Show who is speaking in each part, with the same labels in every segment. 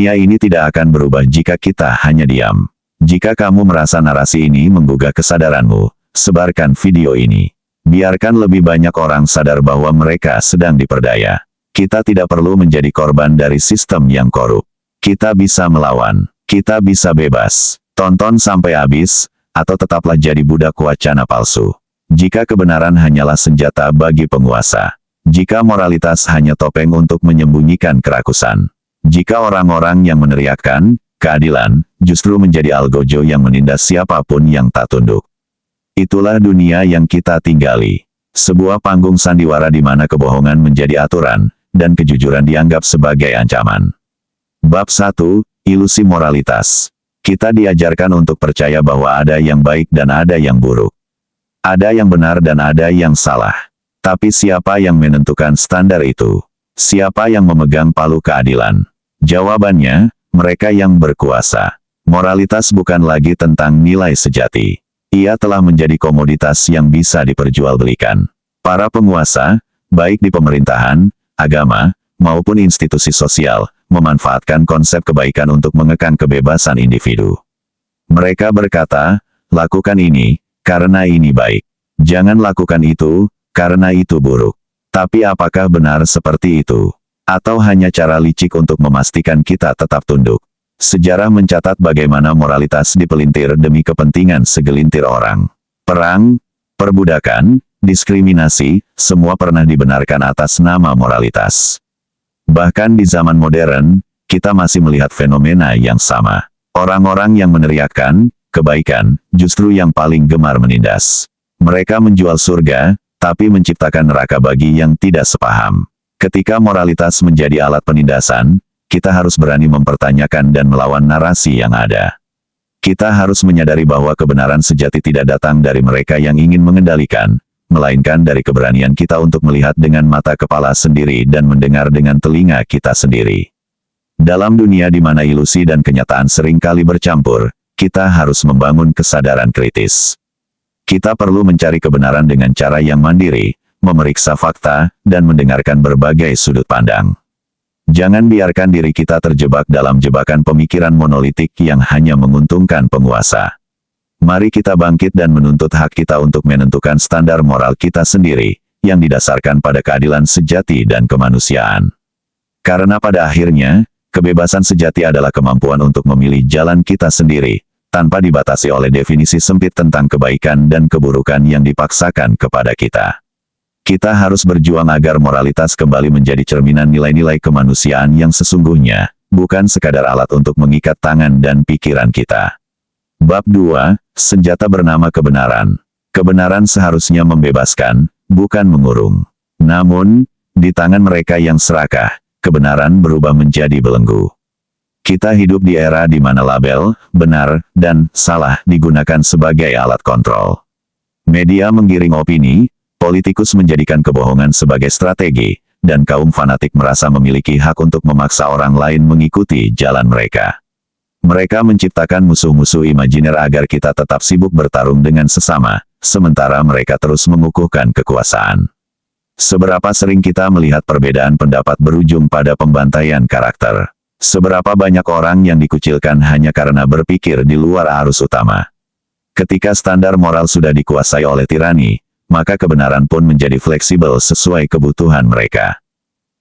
Speaker 1: Dunia ini tidak akan berubah jika kita hanya diam. Jika kamu merasa narasi ini menggugah kesadaranmu, sebarkan video ini. Biarkan lebih banyak orang sadar bahwa mereka sedang diperdaya. Kita tidak perlu menjadi korban dari sistem yang korup. Kita bisa melawan. Kita bisa bebas. Tonton sampai habis, atau tetaplah jadi budak wacana palsu. Jika kebenaran hanyalah senjata bagi penguasa. Jika moralitas hanya topeng untuk menyembunyikan kerakusan. Jika orang-orang yang meneriakkan keadilan justru menjadi algojo yang menindas siapapun yang tak tunduk. Itulah dunia yang kita tinggali. Sebuah panggung sandiwara di mana kebohongan menjadi aturan, dan kejujuran dianggap sebagai ancaman. Bab 1, Ilusi Moralitas. Kita diajarkan untuk percaya bahwa ada yang baik dan ada yang buruk. Ada yang benar dan ada yang salah. Tapi siapa yang menentukan standar itu? Siapa yang memegang palu keadilan? Jawabannya, mereka yang berkuasa. Moralitas bukan lagi tentang nilai sejati. Ia telah menjadi komoditas yang bisa diperjualbelikan. Para penguasa, baik di pemerintahan, agama, maupun institusi sosial, memanfaatkan konsep kebaikan untuk mengekang kebebasan individu. Mereka berkata, lakukan ini, karena ini baik. Jangan lakukan itu, karena itu buruk. Tapi apakah benar seperti itu? Atau hanya cara licik untuk memastikan kita tetap tunduk? Sejarah mencatat bagaimana moralitas dipelintir demi kepentingan segelintir orang. Perang, perbudakan, diskriminasi, semua pernah dibenarkan atas nama moralitas. Bahkan di zaman modern, kita masih melihat fenomena yang sama. Orang-orang yang meneriakkan kebaikan, justru yang paling gemar menindas. Mereka menjual surga, tapi menciptakan neraka bagi yang tidak sepaham. Ketika moralitas menjadi alat penindasan, kita harus berani mempertanyakan dan melawan narasi yang ada. Kita harus menyadari bahwa kebenaran sejati tidak datang dari mereka yang ingin mengendalikan, melainkan dari keberanian kita untuk melihat dengan mata kepala sendiri dan mendengar dengan telinga kita sendiri. Dalam dunia di mana ilusi dan kenyataan seringkali bercampur, kita harus membangun kesadaran kritis. Kita perlu mencari kebenaran dengan cara yang mandiri, memeriksa fakta, dan mendengarkan berbagai sudut pandang. Jangan biarkan diri kita terjebak dalam jebakan pemikiran monolitik yang hanya menguntungkan penguasa. Mari kita bangkit dan menuntut hak kita untuk menentukan standar moral kita sendiri, yang didasarkan pada keadilan sejati dan kemanusiaan. Karena pada akhirnya, kebebasan sejati adalah kemampuan untuk memilih jalan kita sendiri, tanpa dibatasi oleh definisi sempit tentang kebaikan dan keburukan yang dipaksakan kepada kita. Kita harus berjuang agar moralitas kembali menjadi cerminan nilai-nilai kemanusiaan yang sesungguhnya, bukan sekadar alat untuk mengikat tangan dan pikiran kita. Bab 2, Senjata bernama kebenaran. Kebenaran seharusnya membebaskan, bukan mengurung. Namun, di tangan mereka yang serakah, kebenaran berubah menjadi belenggu. Kita hidup di era di mana label, benar, dan salah digunakan sebagai alat kontrol. Media menggiring opini, politikus menjadikan kebohongan sebagai strategi, dan kaum fanatik merasa memiliki hak untuk memaksa orang lain mengikuti jalan mereka. Mereka menciptakan musuh-musuh imajiner agar kita tetap sibuk bertarung dengan sesama, sementara mereka terus mengukuhkan kekuasaan. Seberapa sering kita melihat perbedaan pendapat berujung pada pembantaian karakter? Seberapa banyak orang yang dikucilkan hanya karena berpikir di luar arus utama? Ketika standar moral sudah dikuasai oleh tirani, maka kebenaran pun menjadi fleksibel sesuai kebutuhan mereka.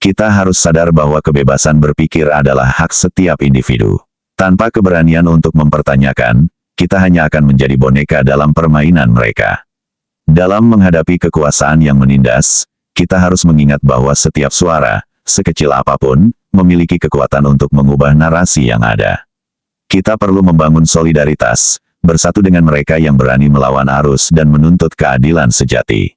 Speaker 1: Kita harus sadar bahwa kebebasan berpikir adalah hak setiap individu. Tanpa keberanian untuk mempertanyakan, kita hanya akan menjadi boneka dalam permainan mereka. Dalam menghadapi kekuasaan yang menindas, kita harus mengingat bahwa setiap suara, sekecil apapun, memiliki kekuatan untuk mengubah narasi yang ada. Kita perlu membangun solidaritas, bersatu dengan mereka yang berani melawan arus dan menuntut keadilan sejati.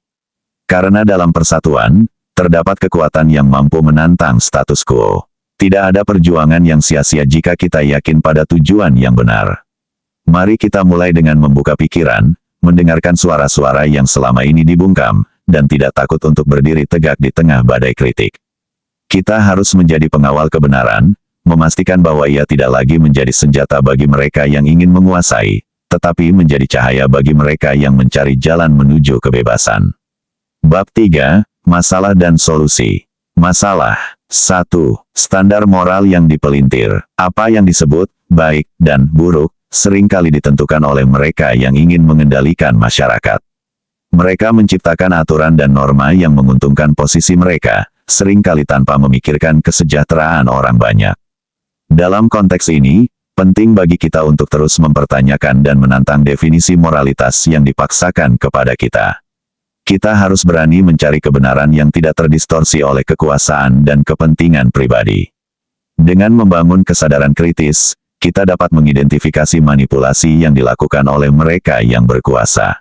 Speaker 1: Karena dalam persatuan, terdapat kekuatan yang mampu menantang status quo. Tidak ada perjuangan yang sia-sia jika kita yakin pada tujuan yang benar. Mari kita mulai dengan membuka pikiran, mendengarkan suara-suara yang selama ini dibungkam, dan tidak takut untuk berdiri tegak di tengah badai kritik. Kita harus menjadi pengawal kebenaran, memastikan bahwa ia tidak lagi menjadi senjata bagi mereka yang ingin menguasai, tetapi menjadi cahaya bagi mereka yang mencari jalan menuju kebebasan. Bab 3, Masalah dan Solusi. Masalah. 1. Standar moral yang dipelintir. Apa yang disebut baik dan buruk seringkali ditentukan oleh mereka yang ingin mengendalikan masyarakat. Mereka menciptakan aturan dan norma yang menguntungkan posisi mereka, seringkali tanpa memikirkan kesejahteraan orang banyak. Dalam konteks ini, penting bagi kita untuk terus mempertanyakan dan menantang definisi moralitas yang dipaksakan kepada kita. Kita harus berani mencari kebenaran yang tidak terdistorsi oleh kekuasaan dan kepentingan pribadi. Dengan membangun kesadaran kritis, kita dapat mengidentifikasi manipulasi yang dilakukan oleh mereka yang berkuasa.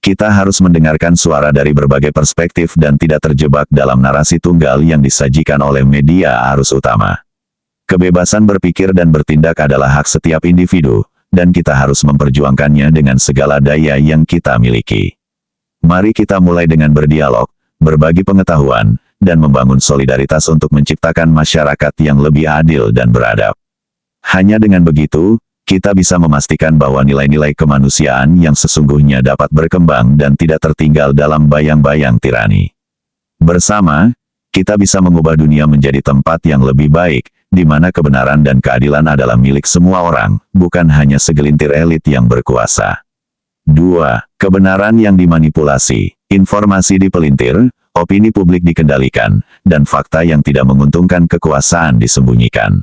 Speaker 1: Kita harus mendengarkan suara dari berbagai perspektif dan tidak terjebak dalam narasi tunggal yang disajikan oleh media arus utama. Kebebasan berpikir dan bertindak adalah hak setiap individu, dan kita harus memperjuangkannya dengan segala daya yang kita miliki. Mari kita mulai dengan berdialog, berbagi pengetahuan, dan membangun solidaritas untuk menciptakan masyarakat yang lebih adil dan beradab. Hanya dengan begitu, kita bisa memastikan bahwa nilai-nilai kemanusiaan yang sesungguhnya dapat berkembang dan tidak tertinggal dalam bayang-bayang tirani. Bersama, kita bisa mengubah dunia menjadi tempat yang lebih baik, di mana kebenaran dan keadilan adalah milik semua orang, bukan hanya segelintir elit yang berkuasa. 2. Kebenaran yang dimanipulasi. Informasi dipelintir, opini publik dikendalikan, dan fakta yang tidak menguntungkan kekuasaan disembunyikan.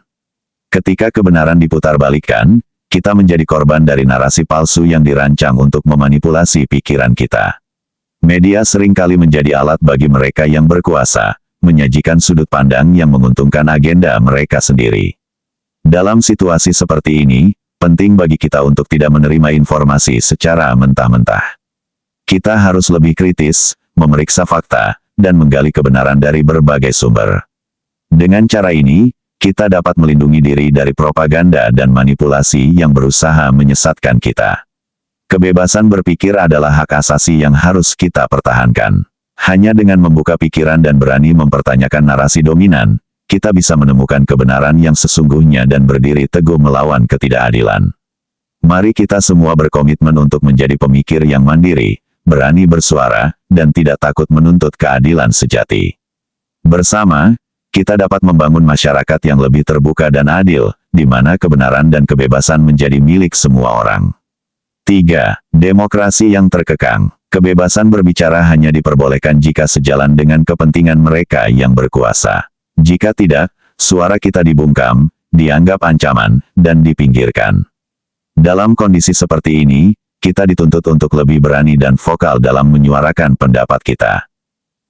Speaker 1: Ketika kebenaran diputarbalikkan, kita menjadi korban dari narasi palsu yang dirancang untuk memanipulasi pikiran kita. Media seringkali menjadi alat bagi mereka yang berkuasa, menyajikan sudut pandang yang menguntungkan agenda mereka sendiri. Dalam situasi seperti ini, penting bagi kita untuk tidak menerima informasi secara mentah-mentah. Kita harus lebih kritis, memeriksa fakta, dan menggali kebenaran dari berbagai sumber. Dengan cara ini, kita dapat melindungi diri dari propaganda dan manipulasi yang berusaha menyesatkan kita. Kebebasan berpikir adalah hak asasi yang harus kita pertahankan. Hanya dengan membuka pikiran dan berani mempertanyakan narasi dominan, kita bisa menemukan kebenaran yang sesungguhnya dan berdiri teguh melawan ketidakadilan. Mari kita semua berkomitmen untuk menjadi pemikir yang mandiri, berani bersuara, dan tidak takut menuntut keadilan sejati. Bersama, kita dapat membangun masyarakat yang lebih terbuka dan adil, di mana kebenaran dan kebebasan menjadi milik semua orang. 3. Demokrasi yang terkekang. Kebebasan berbicara hanya diperbolehkan jika sejalan dengan kepentingan mereka yang berkuasa. Jika tidak, suara kita dibungkam, dianggap ancaman, dan dipinggirkan. Dalam kondisi seperti ini, kita dituntut untuk lebih berani dan vokal dalam menyuarakan pendapat kita.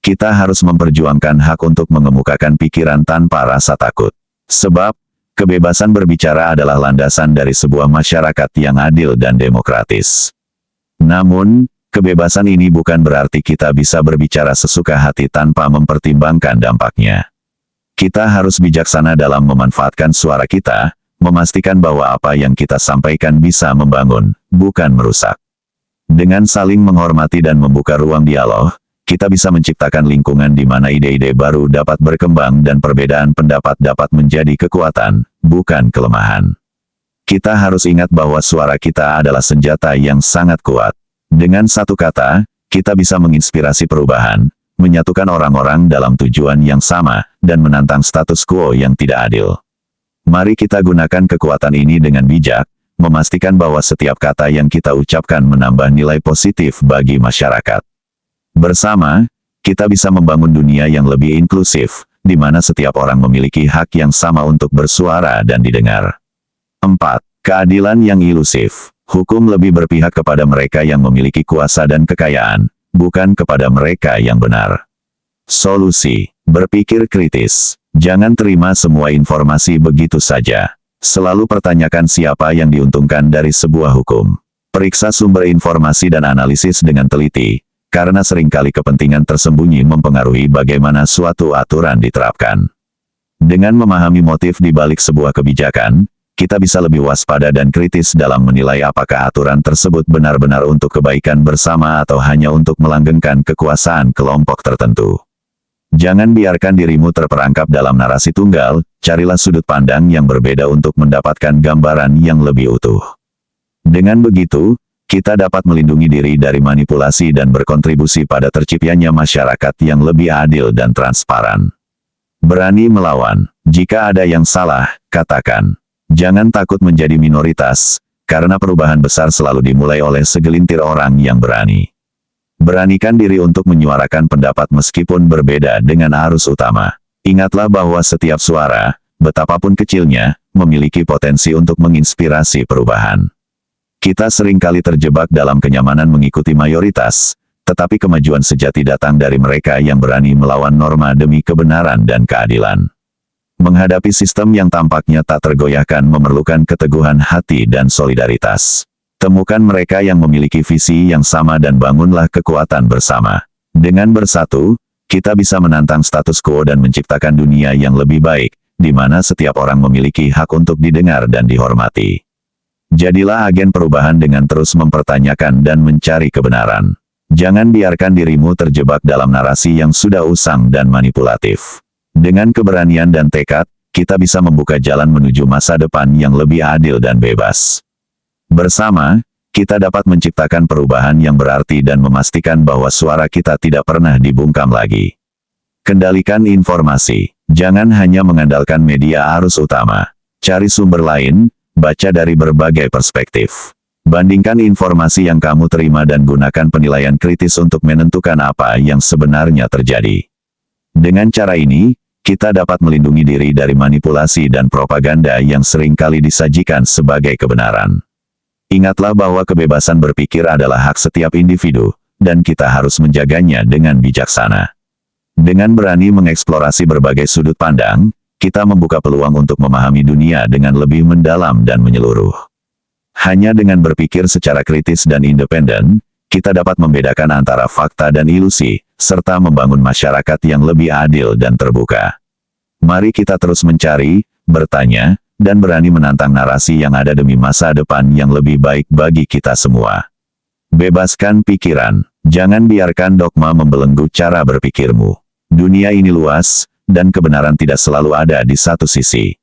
Speaker 1: Kita harus memperjuangkan hak untuk mengemukakan pikiran tanpa rasa takut. Sebab, kebebasan berbicara adalah landasan dari sebuah masyarakat yang adil dan demokratis. Namun, kebebasan ini bukan berarti kita bisa berbicara sesuka hati tanpa mempertimbangkan dampaknya. Kita harus bijaksana dalam memanfaatkan suara kita, memastikan bahwa apa yang kita sampaikan bisa membangun, bukan merusak. Dengan saling menghormati dan membuka ruang dialog, kita bisa menciptakan lingkungan di mana ide-ide baru dapat berkembang dan perbedaan pendapat dapat menjadi kekuatan, bukan kelemahan. Kita harus ingat bahwa suara kita adalah senjata yang sangat kuat. Dengan satu kata, kita bisa menginspirasi perubahan, menyatukan orang-orang dalam tujuan yang sama, dan menantang status quo yang tidak adil. Mari kita gunakan kekuatan ini dengan bijak, memastikan bahwa setiap kata yang kita ucapkan menambah nilai positif bagi masyarakat. Bersama, kita bisa membangun dunia yang lebih inklusif, di mana setiap orang memiliki hak yang sama untuk bersuara dan didengar. 4. Keadilan yang ilusif. Hukum lebih berpihak kepada mereka yang memiliki kuasa dan kekayaan, bukan kepada mereka yang benar. Solusi: berpikir kritis. Jangan terima semua informasi begitu saja. Selalu pertanyakan siapa yang diuntungkan dari sebuah hukum. Periksa sumber informasi dan analisis dengan teliti, karena seringkali kepentingan tersembunyi mempengaruhi bagaimana suatu aturan diterapkan. Dengan memahami motif di balik sebuah kebijakan, kita bisa lebih waspada dan kritis dalam menilai apakah aturan tersebut benar-benar untuk kebaikan bersama atau hanya untuk melanggengkan kekuasaan kelompok tertentu. Jangan biarkan dirimu terperangkap dalam narasi tunggal, carilah sudut pandang yang berbeda untuk mendapatkan gambaran yang lebih utuh. Dengan begitu, kita dapat melindungi diri dari manipulasi dan berkontribusi pada terciptanya masyarakat yang lebih adil dan transparan. Berani melawan. Jika ada yang salah, katakan. Jangan takut menjadi minoritas, karena perubahan besar selalu dimulai oleh segelintir orang yang berani. Beranikan diri untuk menyuarakan pendapat meskipun berbeda dengan arus utama. Ingatlah bahwa setiap suara, betapapun kecilnya, memiliki potensi untuk menginspirasi perubahan. Kita seringkali terjebak dalam kenyamanan mengikuti mayoritas, tetapi kemajuan sejati datang dari mereka yang berani melawan norma demi kebenaran dan keadilan. Menghadapi sistem yang tampaknya tak tergoyahkan memerlukan keteguhan hati dan solidaritas. Temukan mereka yang memiliki visi yang sama dan bangunlah kekuatan bersama. Dengan bersatu, kita bisa menantang status quo dan menciptakan dunia yang lebih baik, di mana setiap orang memiliki hak untuk didengar dan dihormati. Jadilah agen perubahan dengan terus mempertanyakan dan mencari kebenaran. Jangan biarkan dirimu terjebak dalam narasi yang sudah usang dan manipulatif. Dengan keberanian dan tekad, kita bisa membuka jalan menuju masa depan yang lebih adil dan bebas. Bersama, kita dapat menciptakan perubahan yang berarti dan memastikan bahwa suara kita tidak pernah dibungkam lagi. Kendalikan informasi. Jangan hanya mengandalkan media arus utama. Cari sumber lain, baca dari berbagai perspektif. Bandingkan informasi yang kamu terima dan gunakan penilaian kritis untuk menentukan apa yang sebenarnya terjadi. Dengan cara ini, kita dapat melindungi diri dari manipulasi dan propaganda yang seringkali disajikan sebagai kebenaran. Ingatlah bahwa kebebasan berpikir adalah hak setiap individu, dan kita harus menjaganya dengan bijaksana. Dengan berani mengeksplorasi berbagai sudut pandang, kita membuka peluang untuk memahami dunia dengan lebih mendalam dan menyeluruh. Hanya dengan berpikir secara kritis dan independen, kita dapat membedakan antara fakta dan ilusi, serta membangun masyarakat yang lebih adil dan terbuka. Mari kita terus mencari, bertanya, dan berani menantang narasi yang ada demi masa depan yang lebih baik bagi kita semua. Bebaskan pikiran. Jangan biarkan dogma membelenggu cara berpikirmu. Dunia ini luas, dan kebenaran tidak selalu ada di satu sisi.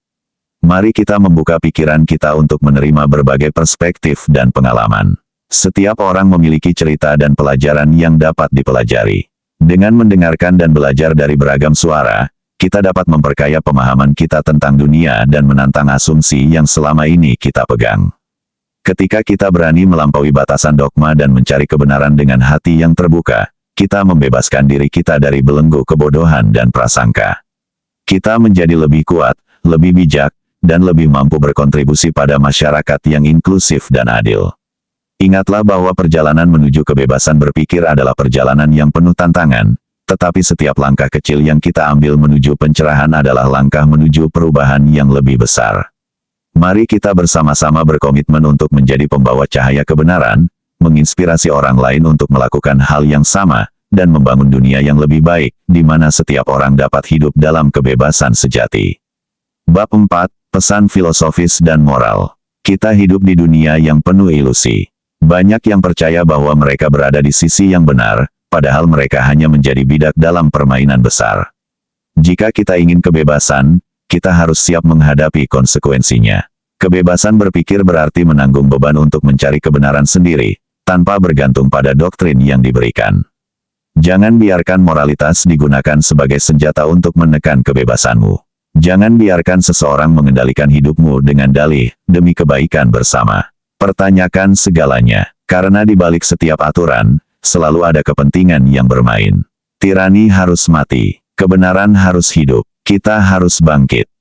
Speaker 1: Mari kita membuka pikiran kita untuk menerima berbagai perspektif dan pengalaman. Setiap orang memiliki cerita dan pelajaran yang dapat dipelajari. Dengan mendengarkan dan belajar dari beragam suara, kita dapat memperkaya pemahaman kita tentang dunia dan menantang asumsi yang selama ini kita pegang. Ketika kita berani melampaui batasan dogma dan mencari kebenaran dengan hati yang terbuka, kita membebaskan diri kita dari belenggu kebodohan dan prasangka. Kita menjadi lebih kuat, lebih bijak, dan lebih mampu berkontribusi pada masyarakat yang inklusif dan adil. Ingatlah bahwa perjalanan menuju kebebasan berpikir adalah perjalanan yang penuh tantangan, tetapi setiap langkah kecil yang kita ambil menuju pencerahan adalah langkah menuju perubahan yang lebih besar. Mari kita bersama-sama berkomitmen untuk menjadi pembawa cahaya kebenaran, menginspirasi orang lain untuk melakukan hal yang sama, dan membangun dunia yang lebih baik, di mana setiap orang dapat hidup dalam kebebasan sejati. Bab 4, Pesan Filosofis dan Moral. Kita hidup di dunia yang penuh ilusi. Banyak yang percaya bahwa mereka berada di sisi yang benar, padahal mereka hanya menjadi bidak dalam permainan besar. Jika kita ingin kebebasan, kita harus siap menghadapi konsekuensinya. Kebebasan berpikir berarti menanggung beban untuk mencari kebenaran sendiri, tanpa bergantung pada doktrin yang diberikan. Jangan biarkan moralitas digunakan sebagai senjata untuk menekan kebebasanmu. Jangan biarkan seseorang mengendalikan hidupmu dengan dalih, demi kebaikan bersama. Pertanyakan segalanya, karena di balik setiap aturan, selalu ada kepentingan yang bermain. Tirani harus mati, kebenaran harus hidup, kita harus bangkit.